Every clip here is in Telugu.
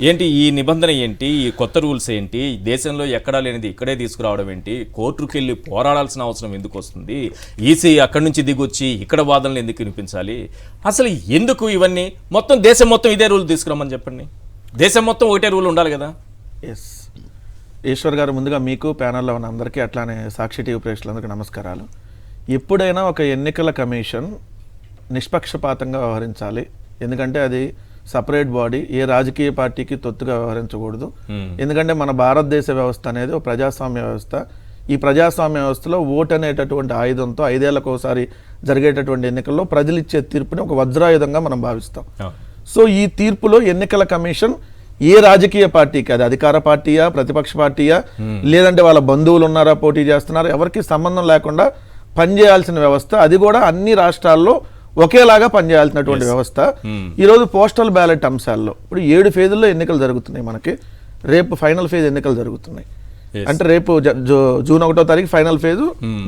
ఏంటి ఈ నిబంధన ఏంటి, ఈ కొత్త రూల్స్ ఏంటి, దేశంలో ఎక్కడా లేనిది ఇక్కడే తీసుకురావడం ఏంటి, కోర్టుకు వెళ్ళి పోరాడాల్సిన అవసరం ఎందుకు వస్తుంది, ఈసీ అక్కడి నుంచి దిగొచ్చి ఇక్కడ వాదనలు ఎందుకు వినిపించాలి, అసలు ఎందుకు ఇవన్నీ? మొత్తం దేశం మొత్తం ఇదే రూల్ తీసుకురామని చెప్పండి, దేశం మొత్తం ఒకటే రూల్ ఉండాలి కదా. ఎస్ ఈశ్వర్ గారు, ముందుగా మీకు ప్యానల్లో ఉన్న అందరికీ అట్లానే సాక్షి టీవీ ప్రేక్షకులందరికీ నమస్కారాలు. ఎప్పుడైనా ఒక ఎన్నికల కమిషన్ నిష్పక్షపాతంగా వ్యవహరించాలి, ఎందుకంటే అది సపరేట్ బాడీ, ఏ రాజకీయ పార్టీకి తొత్తుగా వ్యవహరించకూడదు. ఎందుకంటే మన భారతదేశ వ్యవస్థ అనేది ఒక ప్రజాస్వామ్య వ్యవస్థ. ఈ ప్రజాస్వామ్య వ్యవస్థలో ఓటు అనేటటువంటి ఆయుధంతో 5 ఏళ్లకు ఒకసారి జరిగేటటువంటి ఎన్నికల్లో ప్రజలు ఇచ్చే తీర్పుని ఒక వజ్రాయుధంగా మనం భావిస్తాం. సో ఈ తీర్పులో ఎన్నికల కమిషన్ ఏ రాజకీయ పార్టీకి, అది అధికార పార్టీయా, ప్రతిపక్ష పార్టీయా, లేదంటే వాళ్ళ బంధువులు ఉన్నారా, పోటీ చేస్తున్నారా, ఎవరికి సంబంధం లేకుండా పనిచేయాల్సిన వ్యవస్థ. అది కూడా అన్ని రాష్ట్రాల్లో ఒకేలాగా పనిచేయాల్సినటువంటి వ్యవస్థ. ఈరోజు పోస్టల్ బ్యాలెట్ అంశాల్లో ఇప్పుడు 7 ఫేజుల్లో ఎన్నికలు జరుగుతున్నాయి. మనకి రేపు ఫైనల్ ఫేజ్ ఎన్నికలు జరుగుతున్నాయి. అంటే రేపు జూన్ 1వ తారీఖు ఫైనల్ ఫేజు,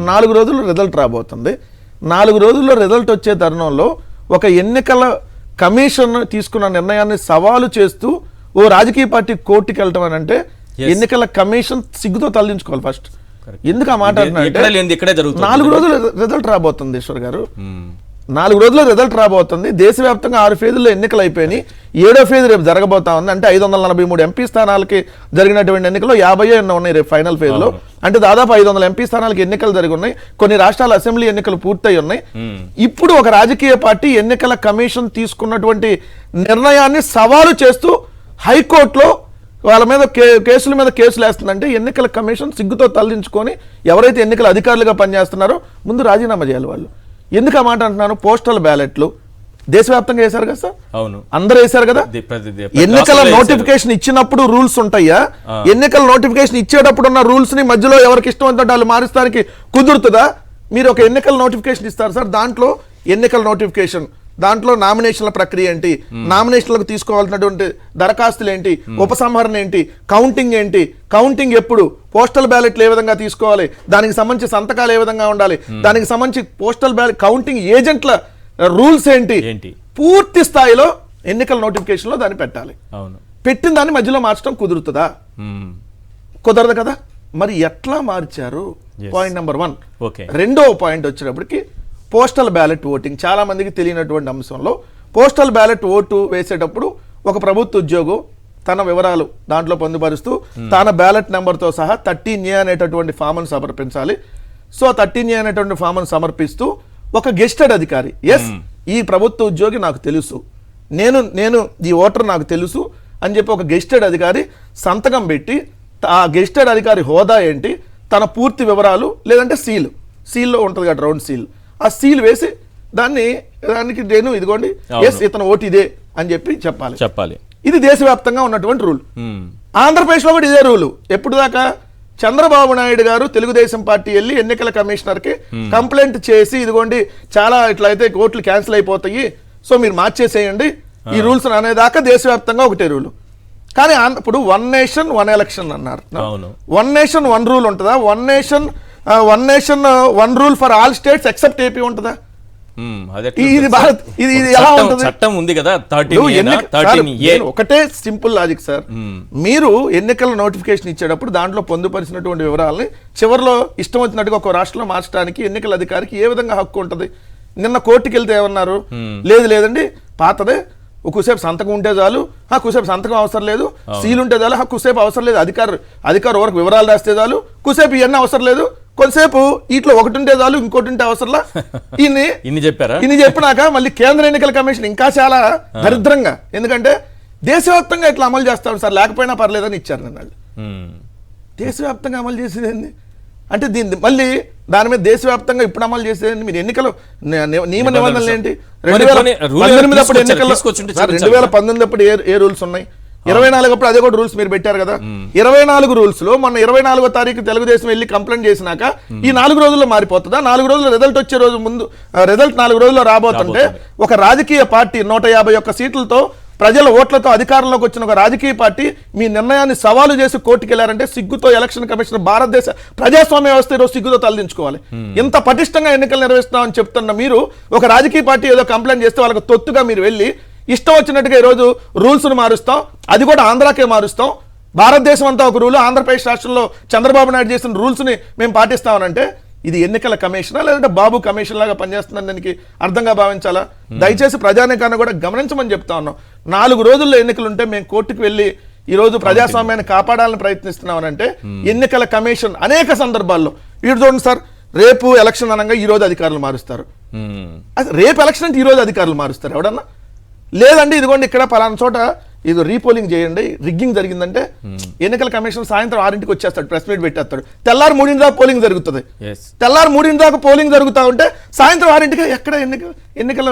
4 రోజుల్లో రిజల్ట్ రాబోతుంది. 4 రోజుల్లో రిజల్ట్ వచ్చే తరుణంలో ఒక ఎన్నికల కమిషన్ తీసుకున్న నిర్ణయాన్ని సవాలు చేస్తూ ఓ రాజకీయ పార్టీ కోర్టుకి వెళ్ళటం అని అంటే ఎన్నికల కమిషన్ సిగ్గుతో తలదించుకోవాలి. ఫస్ట్ ఎందుకు ఆ మాట అంటే 4 రోజులు రిజల్ట్ రాబోతుంది ఈశ్వర్ గారు, 4 రోజుల్లో రిజల్ట్ రాబోతుంది. దేశవ్యాప్తంగా 6 ఫేజుల్లో ఎన్నికలు అయిపోయినాయి. 7వ ఫేజ్ రేపు జరగబోతా ఉంది. అంటే 543 ఎంపీ స్థానాలకి జరిగినటువంటి ఎన్నికల్లో 50 ఎన్నో ఉన్నాయి రేపు ఫైనల్ ఫేజ్ లో. అంటే దాదాపు 500 ఎంపీ స్థానాలకి ఎన్నికలు జరిగి ఉన్నాయి. కొన్ని రాష్ట్రాల అసెంబ్లీ ఎన్నికలు పూర్తయి ఉన్నాయి. ఇప్పుడు ఒక రాజకీయ పార్టీ ఎన్నికల కమిషన్ తీసుకున్నటువంటి నిర్ణయాన్ని సవాలు చేస్తూ హైకోర్టులో వాళ్ళ మీద కేసుల మీద కేసులు వేస్తుందంటే ఎన్నికల కమిషన్ సిగ్గుతో తలదించుకొని ఎవరైతే ఎన్నికల అధికారులుగా పనిచేస్తున్నారో ముందు రాజీనామా చేయాలి వాళ్ళు. ఎందుకు ఆ మాట అంటున్నాను? పోస్టల్ బ్యాలెట్లు దేశవ్యాప్తంగా వేశారు కదా సార్, అవును అందరూ వేశారు కదా. ఎన్నికల నోటిఫికేషన్ ఇచ్చినప్పుడు రూల్స్ ఉంటాయా? ఎన్నికల నోటిఫికేషన్ ఇచ్చేటప్పుడు ఉన్న రూల్స్ ని మధ్యలో ఎవరికి ఇష్టం అంటే వాళ్ళు మారుస్తానికి కుదురుతుందా? మీరు ఒక ఎన్నికల నోటిఫికేషన్ ఇస్తారు సార్, దాంట్లో ఎన్నికల నోటిఫికేషన్, దాంట్లో నామినేషన్ల ప్రక్రియ ఏంటి, నామినేషన్లకు తీసుకోవాల్సినటువంటి దరఖాస్తులు ఏంటి, ఉపసంహరణ ఏంటి, కౌంటింగ్ ఏంటి, కౌంటింగ్ ఎప్పుడు, పోస్టల్ బ్యాలెట్లు ఏ విధంగా తీసుకోవాలి, దానికి సంబంధించి సంతకాలు ఏ విధంగా ఉండాలి, దానికి సంబంధించి పోస్టల్ బ్యాలెట్ కౌంటింగ్ ఏజెంట్ల రూల్స్ ఏంటి, పూర్తి స్థాయిలో ఎన్నికల నోటిఫికేషన్ లో దాన్ని పెట్టాలి. పెట్టిన దాన్ని మధ్యలో మార్చడం కుదురుతుందా? కుదరదు కదా. మరి ఎట్లా మార్చారు? Point number 1. రెండో పాయింట్ వచ్చేటప్పటికి పోస్టల్ బ్యాలెట్ ఓటింగ్. చాలా మందికి తెలియనటువంటి అంశంలో పోస్టల్ బ్యాలెట్ ఓటు వేసేటప్పుడు ఒక ప్రభుత్వ ఉద్యోగం తన వివరాలు దాంట్లో పొందుపరుస్తూ తన బ్యాలెట్ నెంబర్తో సహా 13A అనేటటువంటి ఫామ్ను సమర్పించాలి. సో 13A అనేటువంటి ఫామ్ను సమర్పిస్తూ ఒక గెస్టెడ్ అధికారి, ఎస్ ఈ ప్రభుత్వ ఉద్యోగి నాకు తెలుసు, నేను ఈ ఓటర్ నాకు తెలుసు అని చెప్పి ఒక గెస్టెడ్ అధికారి సంతకం పెట్టి ఆ గెస్టెడ్ అధికారి హోదా ఏంటి, తన పూర్తి వివరాలు, లేదంటే సీల్లో ఉంటుంది కదా రౌండ్ సీల్, ఆ సీల్ వేసి దానికి నేను ఇదిగోండి ఎస్ ఇతను ఓటు ఇదే అని చెప్పాలి. ఇది దేశవ్యాప్తంగా ఉన్నటువంటి రూల్. ఆంధ్రప్రదేశ్ లో కూడా ఇదే రూలు. ఎప్పుడు దాకా చంద్రబాబు నాయుడు గారు తెలుగుదేశం పార్టీ వెళ్ళి ఎన్నికల కమిషనర్ కి కంప్లైంట్ చేసి ఇదిగోండి చాలా ఇట్లయితే ఓట్లు క్యాన్సిల్ అయిపోతాయి, సో మీరు మార్చేసేయండి ఈ రూల్స్ అనేదాకా దేశవ్యాప్తంగా ఒకటే రూలు. కానీ ఇప్పుడు 1 నేషన్ 1 ఎలక్షన్ అన్నారు. 1 నేషన్ 1 రూల్ ఉంటుందా? 1 nation 1 rule for all states except AP ఉంటుందా? ఇది భారత్, ఇది ఎలా ఉంటుంది? చట్టం ఉంది కదా, ఒకటే సింపుల్ లాజిక్ సార్. మీరు ఎన్నికల నోటిఫికేషన్ ఇచ్చేటప్పుడు దాంట్లో పొందుపరిచినటువంటి వివరాలని చివరిలో ఇష్టం వచ్చినట్టుగా ఒక రాష్ట్రంలో మార్చడానికి ఎన్నికల అధికారికి ఏ విధంగా హక్కు ఉంటుంది? నిన్న కోర్టుకి వెళ్తే ఏమన్నారు? లేదండి పాతదే, కుసేపు సంతకం ఉంటే చాలు, కుసేపు సంతకం అవసరం లేదు, సీల్ ఉంటే చాలు, కుసేపు అవసరం లేదు, అధికారు వరకు వివరాలు రాస్తే చాలు, కుసేపు ఇవన్నీ అవసరం లేదు, కొంతసేపు వీటిలో ఒకటి ఉంటే చాలు, ఇంకోటి ఉంటే అవసరంలా. ఇన్ని చెప్పినాక మళ్ళీ కేంద్ర ఎన్నికల కమిషన్ ఇంకా చాలా దరిద్రంగా, ఎందుకంటే దేశవ్యాప్తంగా ఇట్లా అమలు చేస్తాం సార్, లేకపోయినా పర్లేదని ఇచ్చారు నన్ను. దేశవ్యాప్తంగా అమలు చేసేది ఏంది అంటే దీన్ని మళ్ళీ దాని మీద దేశవ్యాప్తంగా ఇప్పుడు అమలు చేసేది మీరు ఎన్నికలు నియమ నిబంధనలు ఏంటి? 2019 అప్పుడు ఎన్నికల్లో 2019 అప్పుడు ఏ రూల్స్ ఉన్నాయి? 24 అప్పుడు అదే కూడా రూల్స్ మీరు పెట్టారు కదా. 24 రూల్స్ లో మొన్న 24వ తారీఖు తెలుగుదేశం వెళ్ళి కంప్లైంట్ చేసినాక ఈ 4 రోజుల్లో మారిపోతుందా? 4 రోజుల్లో రిజల్ట్ వచ్చే రోజు ముందు రిజల్ట్ 4 రోజుల్లో రాబోతుంటే ఒక రాజకీయ పార్టీ 151 సీట్లతో ప్రజల ఓట్లతో అధికారంలోకి వచ్చిన ఒక రాజకీయ పార్టీ మీ నిర్ణయాన్ని సవాలు చేసి కోర్టుకు వెళ్ళారంటే సిగ్గుతో ఎలక్షన్ కమిషన్ భారతదేశ ప్రజాస్వామ్య వ్యవస్థ ఈరోజు సిగ్గుతో తలదించుకోవాలి. ఇంత పటిష్టంగా ఎన్నికలు నిర్వహిస్తామని చెప్తున్న మీరు ఒక రాజకీయ పార్టీ ఏదో కంప్లైంట్ చేస్తే వాళ్ళకి తొత్తుగా మీరు వెళ్ళి ఇష్టం వచ్చినట్టుగా ఈరోజు రూల్స్ను మారుస్తాం, అది కూడా ఆంధ్రాకే మారుస్తాం. భారతదేశం అంతా ఒక రూలు, ఆంధ్రప్రదేశ్ రాష్ట్రంలో చంద్రబాబు నాయుడు చేసిన రూల్స్ని మేము పాటిస్తామనంటే ఇది ఎన్నికల కమిషనా లేదంటే బాబు కమిషన్ లాగా పనిచేస్తుందని దానికి అర్థంగా భావించాలా? దయచేసి ప్రజానికాన్ని కూడా గమనించమని చెప్తా ఉన్నాం. 4 రోజుల్లో ఎన్నికలు ఉంటే మేము కోర్టుకు వెళ్ళి ఈ రోజు ప్రజాస్వామ్యాన్ని కాపాడాలని ప్రయత్నిస్తున్నామనంటే ఎన్నికల కమిషన్ అనేక సందర్భాల్లో వీడు చూడండి సార్, రేపు ఎలక్షన్ అనగా ఈ రోజు అధికారులు మారుస్తారు. రేపు ఎలక్షన్ అంటే ఈ రోజు అధికారులు మారుస్తారు ఎవడన్నా? లేదండి ఇదిగోండి ఇక్కడ పలానా చోట ఇది రీపోలింగ్ చేయండి, రిగ్గింగ్ జరిగిందంటే ఎన్నికల కమిషన్ సాయంత్రం 6ంటికి వచ్చేస్తాడు, ప్రెస్ మీట్ పెట్టేస్తాడు. తెల్లారు 3 దాకా పోలింగ్ జరుగుతుంది. తెల్లారు 3 దాకా పోలింగ్ జరుగుతూ ఉంటే సాయంత్రం 6ంటికి ఎక్కడ ఎన్నికల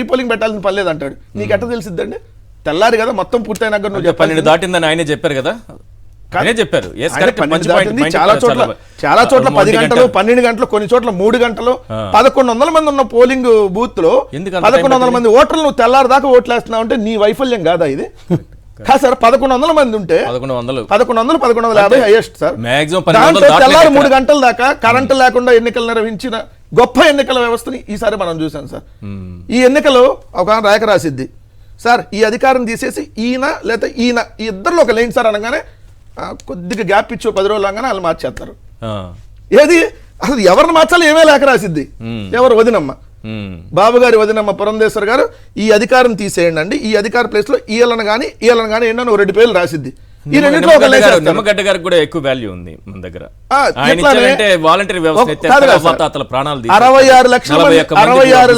రీపోలింగ్ పెట్టాల్సిన పని లేదంటాడు. నీకు ఎట్లా తెలిసిద్దండి? తెల్లారి కదా మొత్తం పూర్తయినాక నువ్వు 12 దాటిందని ఆయనే చెప్పారు కదా, ఆయనే చెప్పారు. చాలా చోట్ల 10 గంటలు 12 గంటలు, కొన్ని చోట్ల 3 గంటలు, 1100 మంది ఉన్న పోలింగ్ బూత్ లో 1100 మంది ఓటర్లు నువ్వు తెల్లారి దాకా ఓట్లు వేస్తున్నావు అంటే నీ వైఫల్యం కాదా ఇది? కాదు సార్, 1100 మంది ఉంటే 1150 హైయెస్ట్ సార్. తెల్లారి 3 గంటల దాకా కరెంటు లేకుండా ఎన్నికలు నిర్వహించిన గొప్ప ఎన్నికల వ్యవస్థని ఈసారి మనం చూసాం సార్. ఈ ఎన్నికలు ఒక రేఖ రాసిద్ది సార్, ఈ అధికారం తీసేసి ఈయన లేదా ఈయన ఈ ఇద్దరిలో ఒక లేని సార్ అనగానే కొద్దిగా గ్యాప్ ఇచ్చి 10 రోజులు అనగానే వాళ్ళు మార్చేస్తారు. ఏది అసలు ఎవరిని మార్చాలి ఏమే లేఖ రాసిద్ది? ఎవరు? వదినమ్మ, బాబు గారి వదినమ్మ పురంధేశ్వర్ గారు ఈ అధికారం తీసేయండి అండి, ఈ అధికార ప్లేస్ లో ఈయలను కానీ ఏంటని 2 పేర్లు రాసిద్ది. ఈ రెండింటిలో ఒక నిమ్మగడ్డ గారికి కూడా ఎక్కువ వాల్యూ ఉంది మన దగ్గర. 66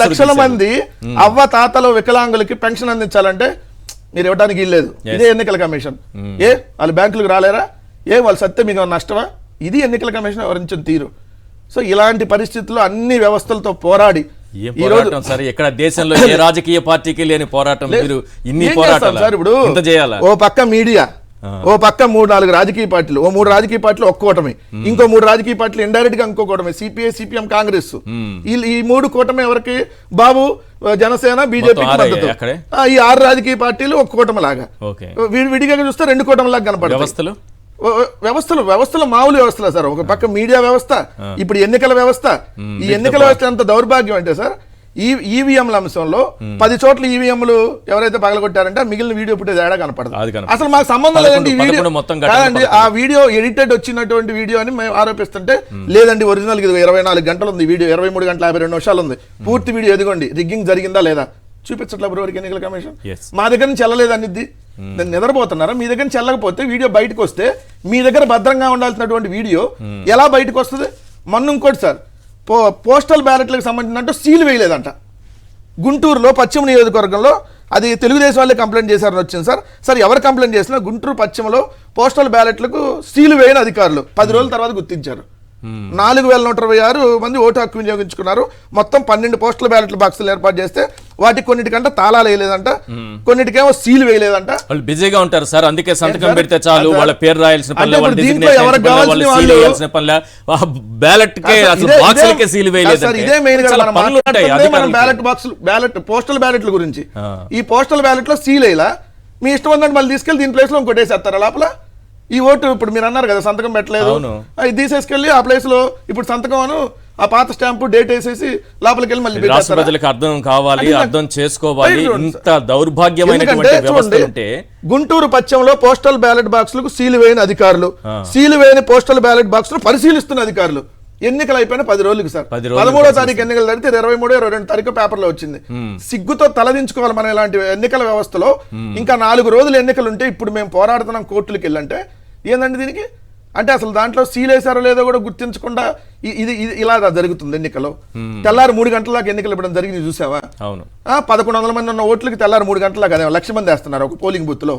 లక్షల మంది అవ్వ తాతల వికలాంగులకి పెన్షన్ అందించాలంటే మీరు ఇవ్వడానికి ఇల్లేదు. ఇదే ఎన్నికల కమిషన్. వాళ్ళు బ్యాంకులకు రాలేరా? వాళ్ళు సత్యం మీకు నష్టమా? ఇది ఎన్నికల కమిషన్ వివరించిన తీరు. సో ఇలాంటి పరిస్థితుల్లో అన్ని వ్యవస్థలతో పోరాడి ఇక్కడ దేశంలో ఏ రాజకీయ పార్టీకి లేని పోరాటం ఇన్ని పోరాటాలు సార్. ఇప్పుడు ఓ పక్క మీడియా, ఓ పక్క 3-4 రాజకీయ పార్టీలు, ఓ 3 రాజకీయ పార్టీలు ఒక్క కూటమి, ఇంకో 3 రాజకీయ పార్టీలు ఇండైరెక్ట్ గా ఇంకో కూటమి, సిపిఐ, సిపిఎం, కాంగ్రెస్. ఈ 3 కూటమి ఎవరికి? బాబు, జనసేన, బీజేపీ మద్దతు. ఈ 6 రాజకీయ పార్టీలు ఒక కూటమి లాగా, విడిగా చూస్తే 2 కూటమి లాగా కనపడతాయి. వ్యవస్థలు మామూలు వ్యవస్థలే సార్. ఒక పక్క మీడియా వ్యవస్థ, ఇప్పుడు ఎన్నికల వ్యవస్థ. ఈ ఎన్నికల వ్యవస్థ ఎంత దౌర్భాగ్యం అంటే సార్, ఈవీఎంల అంశంలో 10 చోట్ల ఈవీఎంలు ఎవరైతే పగలగొట్టారంటే మిగిలిన వీడియో పుట్టేది ఏడా కనపడదు. అసలు మాకు సంబంధం లేదండి ఈ వీడియో. కాదండి, ఆ వీడియో ఎడిటెడ్ వచ్చినటువంటి వీడియో అని మేము ఆరోపిస్తుంటే లేదండి ఒరిజినల్ 24 గంటలు ఉంది వీడియో, 23 గంటల 52 నిమిషాలు ఉంది పూర్తి వీడియో. ఎదుగోండి రిగ్గింగ్ జరిగిందా లేదా చూపించట్లా బ్రోవరికి ఎన్నికల కమిషన్. మా దగ్గర నుంచి వెళ్ళలేదు అనిద్ది. నేను నిద్రపోతున్నారా? మీ దగ్గర నుంచి వెళ్ళకపోతే వీడియో బయటకు వస్తే మీ దగ్గర భద్రంగా ఉండాల్సినటువంటి వీడియో ఎలా బయటకు వస్తుంది? మొన్న ఇంకోటి సార్, పోస్టల్ బ్యాలెట్లకు సంబంధించినట్టు సీల్ వేయలేదంట. గుంటూరులో పశ్చిమ నియోజకవర్గంలో అది తెలుగుదేశం వాళ్ళే కంప్లైంట్ చేశారని వచ్చింది సార్. సార్ ఎవరు కంప్లైంట్ చేసినా గుంటూరు పశ్చిమలో పోస్టల్ బ్యాలెట్లకు సీలు వేయని అధికారులు 10 రోజుల తర్వాత గుర్తించారు. 4126 మంది ఓటు హక్కు వినియోగించుకున్నారు. మొత్తం 12 పోస్టల్ బ్యాలెట్ బాక్సులు ఏర్పాటు చేస్తే వాటికి కొన్నిటికంటే తాళాలు వేయలేదంట, కొన్నిటికేమో సీల్ వేయలేదంట. వాళ్ళు బిజీగా ఉంటారు సార్, అందుకే సంతకం పెడితే చాలు, వాళ్ళ పేరు రాయాల్సిన పని బ్యాలెట్ పోస్టల్ బ్యాలెట్ల గురించి. ఈ పోస్టల్ బ్యాలెట్ లో సీల్ వేయాల, మీ ఇష్టం ఉందంటే మళ్ళీ తీసుకెళ్ళి దీని ప్లేస్ లో ఇంకోటేసేస్తారా లోపల? ఈ ఓటు ఇప్పుడు మీరు అన్నారు కదా సంతకం పెట్టలేదు, అది తీసేసుకెళ్ళి ఆ ప్లేస్ లో ఇప్పుడు సంతకం అను ఆ పాత స్టాంపు డేట్ వేసేసి లోపలికి వెళ్ళి మళ్ళీ రాష్ట్ర ప్రజలకు అర్థం కావాలి, అర్థం చేసుకోవాలి. ఇంత దౌర్భాగ్యమైనటువంటి వ్యవస్థ ఉంటే గుంటూరు పశ్చిమలో పోస్టల్ బ్యాలెట్ బాక్సులకు సీలు వేయని అధికారులు, సీలు వేయని పోస్టల్ బ్యాలెట్ బాక్సులు పరిశీలిస్తున్న అధికారులు. ఎన్నికలు అయిపోయిన 10 రోజులకు సార్, 13వ తారీఖు ఎన్నికలు జరిగితే 23, 22 తారీఖు పేపర్లో వచ్చింది. సిగ్గుతో తలదించుకోవాలి మనం ఇలాంటి ఎన్నికల వ్యవస్థలో. ఇంకా 4 రోజులు ఎన్నికలు ఉంటే ఇప్పుడు మేము పోరాడుతున్నాం కోర్టులకు వెళ్ళంటే ఏందండి దీనికి? అంటే అసలు దాంట్లో సీల్ వేసారో లేదో కూడా గుర్తించకుండా ఇది ఇలా జరుగుతుంది ఎన్నికలు. తెల్లారి 3 గంటల దాకా ఎన్నికలు ఇవ్వడం జరిగింది చూసావా? 1100 మంది ఉన్న ఓట్లకి తెల్లారి 3 గంటల దాకా 1,00,000 మంది వేస్తున్నారు ఒక పోలింగ్ బూత్ లో.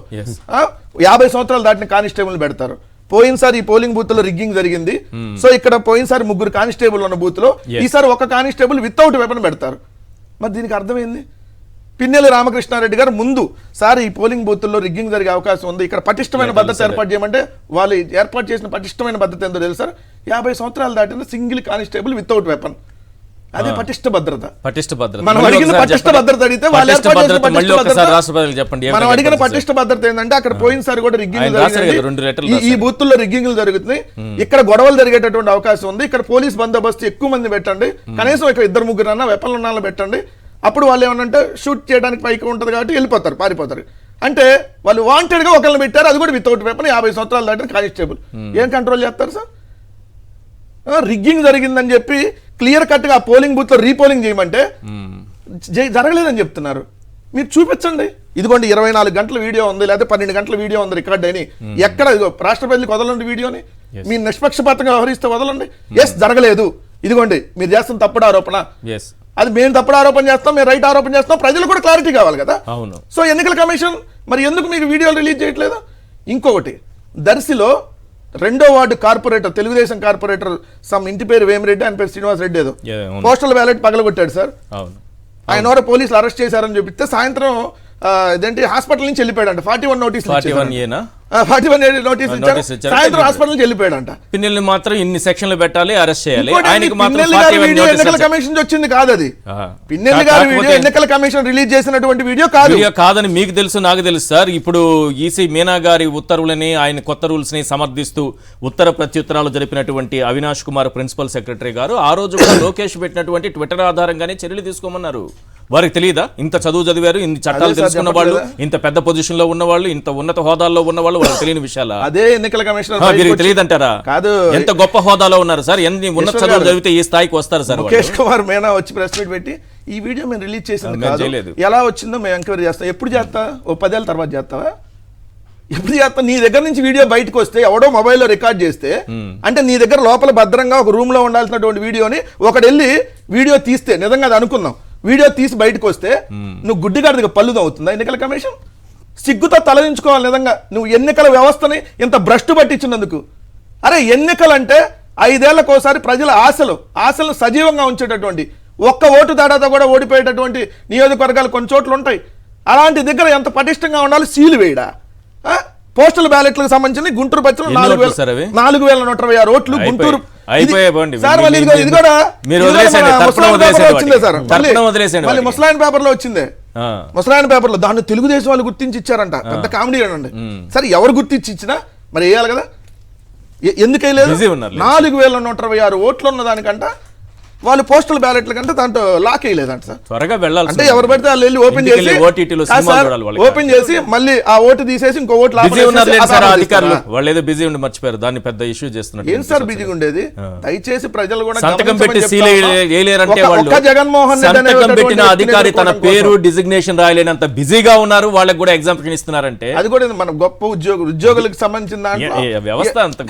50 సంవత్సరాలు దాటిన కానిస్టేబుల్ పెడతారు. పోయినసారి ఈ పోలింగ్ బూత్ లో రిగ్గింగ్ జరిగింది. సో ఇక్కడ పోయినసారి 3 కానిస్టేబుల్ ఉన్న బూత్ లో ఈసారి ఒక కానిస్టేబుల్ వితౌట్ వెపన్ పెడతారు. మరి దీనికి అర్థమైంది? పిన్నెల్లి రామకృష్ణారెడ్డి గారు ముందు సార్ ఈ పోలింగ్ బూతుల్లో రిగ్గింగ్ జరిగే అవకాశం ఉంది, ఇక్కడ పటిష్టమైన భద్రత ఏర్పాటు చేయమంటే వాళ్ళు ఏర్పాటు చేసిన పటిష్టమైన భద్రత ఏందో తెలుసు సార్, 50 సంవత్సరాలు దాటిన సింగిల్ కానిస్టేబుల్ వితౌట్ వెపన్. అదే పటిష్ట భద్రత. మనం అడిగిన పటిష్ట భద్రత అడిగితే వాళ్ళు మనం అడిగిన పటిష్ట భద్రత ఏంటంటే అక్కడ పోయినసారి కూడా రిగ్గింగ్ జరిగింది, ఈ బూతుల్లో రిగ్గింగ్లు జరుగుతున్నాయి, ఇక్కడ గొడవలు జరిగేటటువంటి అవకాశం ఉంది, ఇక్కడ పోలీస్ బందోబస్తు ఎక్కువ మంది పెట్టండి, కనీసం ఇక్కడ 2-3 వెపన్లు ఉన్న పెట్టండి. అప్పుడు వాళ్ళు ఏమనంటే షూట్ చేయడానికి పైకి ఉంటుంది కాబట్టి వెళ్ళిపోతారు, పారిపోతారు. అంటే వాళ్ళు వాంటెడ్గా ఒకరిని పెట్టారు, అది కూడా వితౌట్ వెపన్, 50 సంవత్సరాలు దాటిన కానిస్టేబుల్. ఏం కంట్రోల్ చేస్తారు సార్? రిగ్గింగ్ జరిగిందని చెప్పి క్లియర్ కట్గా పోలింగ్ బూత్లో రీపోలింగ్ చేయమంటే జరగలేదని చెప్తున్నారు. మీరు చూపించండి, ఇదిగోండి 24 గంటల వీడియో ఉంది, లేదా 12 గంటల వీడియో ఉంది రికార్డ్ అని. ఎక్కడ రాష్ట్ర ప్రజలకు వదలండి వీడియోని, మీరు నిష్పక్షపాతంగా వ్యవహరిస్తే వదలండి. ఎస్ జరగలేదు, ఇదిగోండి మీరు చేస్తున్న తప్పుడు ఆరోపణ, అది మేము తప్పుడు ఆరోపణ చేస్తాం, మేము రైట్ ఆరోపణ చేస్తాం, ప్రజలు కూడా క్లారిటీ కావాలి కదా. అవును. సో ఎన్నికల కమిషన్ మరి ఎందుకు మీకు వీడియోలు రిలీజ్ చేయట్లేదు? ఇంకొకటి, దర్శిలో 2వ ward corporator, Telugu Desam corporator, some ఇంటి పేరు వేమిరెడ్డి, ఆయన పేరు శ్రీనివాస్ రెడ్డి, ఏదో పోస్టల్ బ్యాలెట్ పగలగొట్టాడు సార్. ఆయన ఎవరో పోలీసులు అరెస్ట్ చేశారని చూపిస్తే సాయంత్రం ఇదేంటి హాస్పిటల్ నుంచి వెళ్ళిపోయాడంట. 41 నోటీసులు 41 నోటీసులు ఇచ్చారు, సాయంత్రం హాస్పిటల్ నుంచి వెళ్ళిపోయాడంట. పిన్నెల్ని మాత్రం ఇన్ని సెక్షన్లు పెట్టాలి, అరెస్ట్ చేయాలి. వీడియో ఎన్నికల కమిషన్ వచ్చింది కాదు, అది పిన్నెల్లి గారి వీడియో ఎన్నికల కమిషన్ రిలీజ్ చేసినటువంటి వీడియో కాదని మీకు తెలుసు, నాకు తెలుసు సార్. ఇప్పుడు ఈసీ మీనా గారి ఉత్తర్వులని, ఆయన కొత్త రూల్స్ ని సమర్థిస్తూ ఉత్తర ప్రత్యుత్తరాలు జరిపినటువంటి అవినాష్ కుమార్ ప్రిన్సిపల్ సెక్రటరీ గారు ఆ రోజు కూడా లోకేష్ పెట్టినటువంటి ట్విట్టర్ ఆధారంగానే చర్యలు తీసుకోమన్నారు. వారికి తెలియదా? ఇంత చదువు చదివారు, ఇన్ని చట్టాలు తెలుసుకున్న వాళ్ళు, ఇంత పెద్ద పొజిషన్ లో ఉన్న వాళ్ళు, ఇంత ఉన్నత హోదాల్లో ఉన్న వాళ్ళు, వాళ్ళకి తెలియని విషయాలు అదే ఎన్నికల కమిషన్ తెలియదంటారా? కాదు, ఎంత గొప్ప హోదాలో ఉన్నారు సార్, ఎన్ని ఉన్నత చదువులు చదివితే ఈ స్థాయికి వస్తారు సార్. ముఖేష్ కుమార్ మీనా వచ్చి ప్రెస్ మీట్ పెట్టి ఈ వీడియో మేము రిలీజ్ చేసింది కాదు, ఎలా వచ్చిందో మేము ఎంక్వైరీ చేస్తాం. ఎప్పుడు చేస్తా? ఓ 10 ఏళ్ళ తర్వాత చేస్తావా? ఎప్పుడు చేస్తా? నీ దగ్గర నుంచి వీడియో బయటకు వస్తే, ఎవడో మొబైల్లో రికార్డ్ చేస్తే, అంటే నీ దగ్గర లోపల భద్రంగా ఒక రూమ్ లో ఉండాల్సినటువంటి వీడియోని ఒకటి వెళ్ళి వీడియో తీస్తే, నిజంగా అది అనుకుందాం, వీడియో తీసి బయటకు వస్తే నువ్వు గుడ్డిగాడిగా పళ్ళుదో అవుతుందా ఎన్నికల కమిషన్? సిగ్గుతో తలదించుకోవాలి నిజంగా. నువ్వు ఎన్నికల వ్యవస్థని ఇంత భ్రష్టు పట్టించినందుకు. అరే ఎన్నికలంటే 5 ఏళ్లకోసారి ప్రజల ఆశలను సజీవంగా ఉంచేటటువంటి, ఒక్క ఓటు తేడాతో కూడా ఓడిపోయేటటువంటి నియోజకవర్గాలు కొన్ని చోట్ల ఉంటాయి. అలాంటి దగ్గర ఎంత పటిష్టంగా ఉండాలి? సీలు వేయడా? పోస్టల్ బ్యాలెట్లకు సంబంధించి గుంటూరు పచ్చలు 4,126 ఓట్లు గుంటూరు. ముసలాయన్ పేపర్ లో వచ్చిందే, ముసలాయన్ పేపర్ లో దాన్ని తెలుగుదేశం వాళ్ళు గుర్తించి ఇచ్చారంట. పెద్ద కామెడీ అండి. సరే ఎవరు గుర్తించి ఇచ్చినా మరి వేయాలి కదా, ఎందుకు వేయలేదు? 4,126 ఓట్లు ఉన్న దానికంట వాళ్ళు పోస్టల్ బ్యాలెట్ల కంటే దాంట్లో లాక్ వేయలేదంట సార్. త్వరగా వెళ్ళాలి అంటే ఎవరు పెడితే వాళ్ళు వెళ్ళి ఓపెన్ చేసి మళ్ళీ ఆ ఓటు తీసేసి ఇంకో ఓట్లు అధికారులు వాళ్ళు ఏదో బిజీ ఉండి మర్చిపోయారు, దాన్ని పెద్ద ఇష్యూ చేస్తున్నారు. ఏం సార్ బిజీగా ఉండేది? దయచేసి ప్రజలు కూడా సంతకం పెట్టి సీల్ వేయలేరంటే వాళ్ళు జగన్మోహన్ సంతకం పెట్టిన అధికారి తన పేరు డిజిగ్నేషన్ రాయలేనంత బిజీగా ఉన్నారు, వాళ్ళకి కూడా ఎగ్జాంపుల్ ఇస్తున్నారంటే అది కూడా మన గొప్ప ఉద్యోగులకు సంబంధించిన వ్యవస్థ అంత